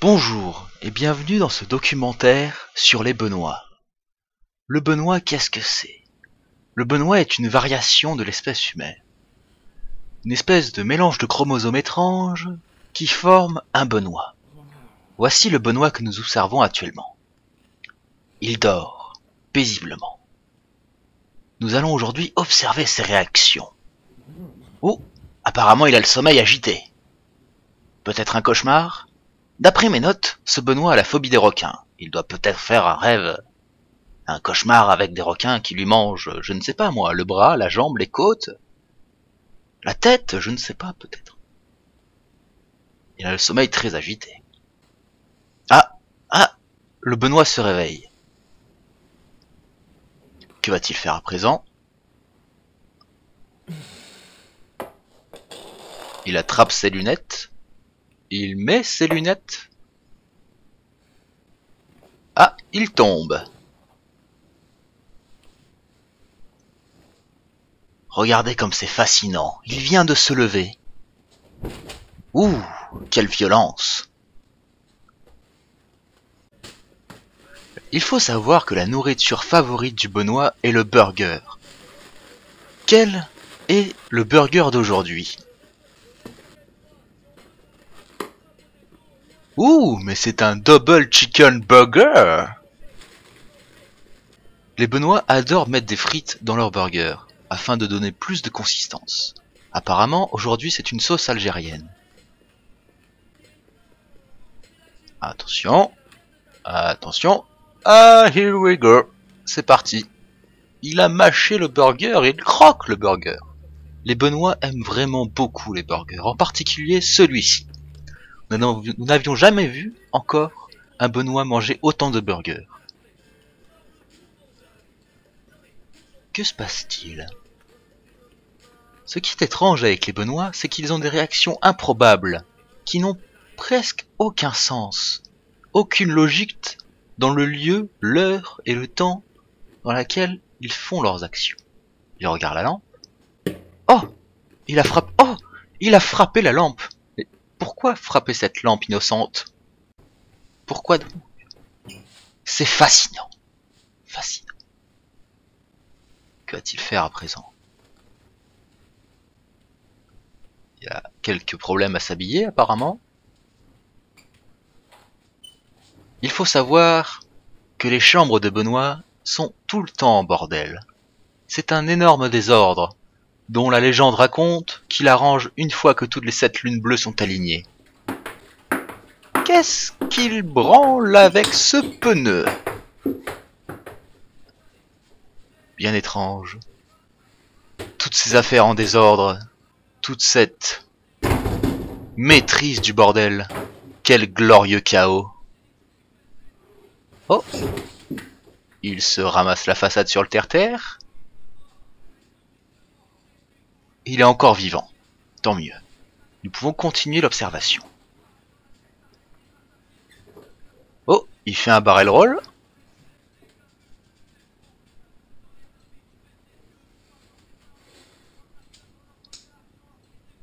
Bonjour et bienvenue dans ce documentaire sur les Benoît. Le Benoît, qu'est-ce que c'est? Le Benoît est une variation de l'espèce humaine. Une espèce de mélange de chromosomes étranges qui forme un Benoît. Voici le Benoît que nous observons actuellement. Il dort, paisiblement. Nous allons aujourd'hui observer ses réactions. Oh, apparemment il a le sommeil agité. Peut-être un cauchemar? D'après mes notes, ce Benoît a la phobie des requins. Il doit peut-être faire un rêve, un cauchemar avec des requins qui lui mangent, je ne sais pas moi, le bras, la jambe, les côtes, la tête, je ne sais pas peut-être. Il a le sommeil très agité. Ah, le Benoît se réveille. Que va-t-il faire à présent? Il attrape ses lunettes. Il met ses lunettes. Ah, il tombe. Regardez comme c'est fascinant. Il vient de se lever. Ouh, quelle violence. Il faut savoir que la nourriture favorite du Benoît est le burger. Quel est le burger d'aujourd'hui? Ouh, mais c'est un double chicken burger! Les Benoît adorent mettre des frites dans leur burger, afin de donner plus de consistance. Apparemment, aujourd'hui c'est une sauce algérienne. Attention, attention, here we go. C'est parti. Il a mâché le burger et il croque le burger. Les Benoît aiment vraiment beaucoup les burgers, en particulier celui-ci. Nous n'avions jamais vu encore un Benoît manger autant de burgers. Que se passe-t-il? Ce qui est étrange avec les Benoît, c'est qu'ils ont des réactions improbables, qui n'ont presque aucun sens, aucune logique dans le lieu, l'heure et le temps dans laquelle ils font leurs actions. Ils regardent la lampe. Oh, il a frappé la lampe. Mais pourquoi frapper cette lampe innocente? Pourquoi donc? C'est fascinant. Fascinant. Que va-t-il faire à présent? Il y a quelques problèmes à s'habiller apparemment. Il faut savoir que les chambres de Benoît sont tout le temps en bordel. C'est un énorme désordre, dont la légende raconte qu'il arrange une fois que toutes les 7 lunes bleues sont alignées. Qu'est-ce qu'il branle avec ce pneu? Bien étrange. Toutes ces affaires en désordre, toute cette maîtrise du bordel, quel glorieux chaos. Oh, il se ramasse la façade sur le terre-terre. Il est encore vivant, tant mieux. Nous pouvons continuer l'observation. Oh, il fait un barrel roll.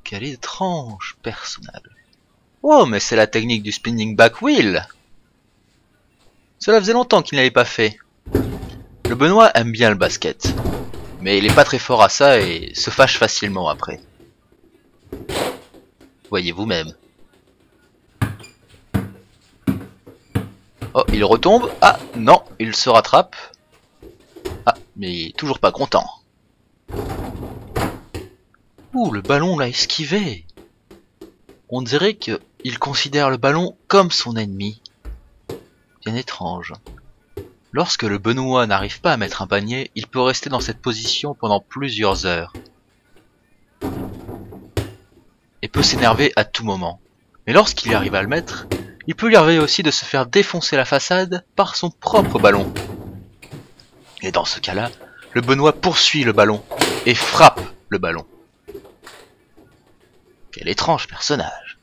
Quel étrange personnage. Oh, mais c'est la technique du spinning back wheel. Cela faisait longtemps qu'il n'avait pas fait. Le Benoît aime bien le basket, mais il est pas très fort à ça et se fâche facilement après. Voyez vous-même. Oh, il retombe. Ah, non, il se rattrape. Ah, mais il est toujours pas content. Ouh, le ballon l'a esquivé. On dirait qu'il considère le ballon comme son ennemi. Bien étrange. Lorsque le Benoît n'arrive pas à mettre un panier, il peut rester dans cette position pendant plusieurs heures. Et peut s'énerver à tout moment. Mais lorsqu'il arrive à le mettre, il peut lui arriver aussi de se faire défoncer la façade par son propre ballon. Et dans ce cas-là, le Benoît poursuit le ballon et frappe le ballon. Quel étrange personnage.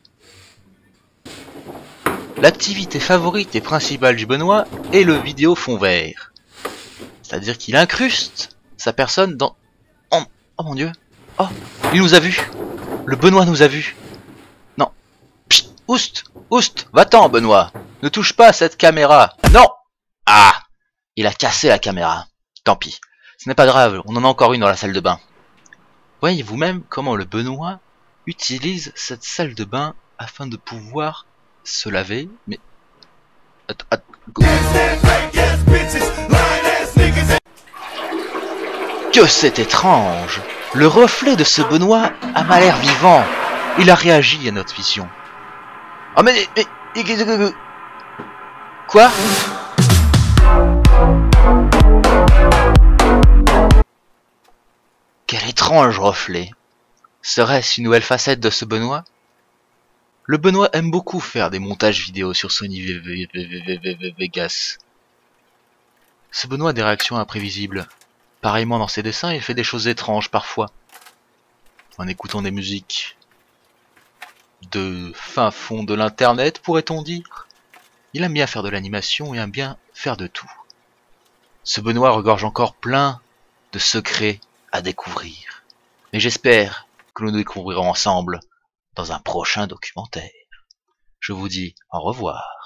L'activité favorite et principale du Benoît est le vidéo fond vert. C'est-à-dire qu'il incruste sa personne dans... Oh mon dieu. Oh, il nous a vus. Le Benoît nous a vus. Non. Psst. Oust! Oust! Va-t'en, Benoît! Ne touche pas à cette caméra! Non! Ah! Il a cassé la caméra. Tant pis. Ce n'est pas grave, on en a encore une dans la salle de bain. Voyez vous-même comment le Benoît utilise cette salle de bain afin de pouvoir se laver, mais... Que c'est étrange! Le reflet de ce Benoît a mal l'air vivant. Il a réagi à notre vision. Oh mais... Quoi? Quel étrange reflet! Serait-ce une nouvelle facette de ce Benoît? Le Benoît aime beaucoup faire des montages vidéo sur Sony Vegas. Ce Benoît a des réactions imprévisibles. Pareillement dans ses dessins, il fait des choses étranges parfois. En écoutant des musiques de fin fond de l'internet, pourrait-on dire. Il aime bien faire de l'animation et aime bien faire de tout. Ce Benoît regorge encore plein de secrets à découvrir. Mais j'espère que nous découvrirons ensemble dans un prochain documentaire. Je vous dis au revoir.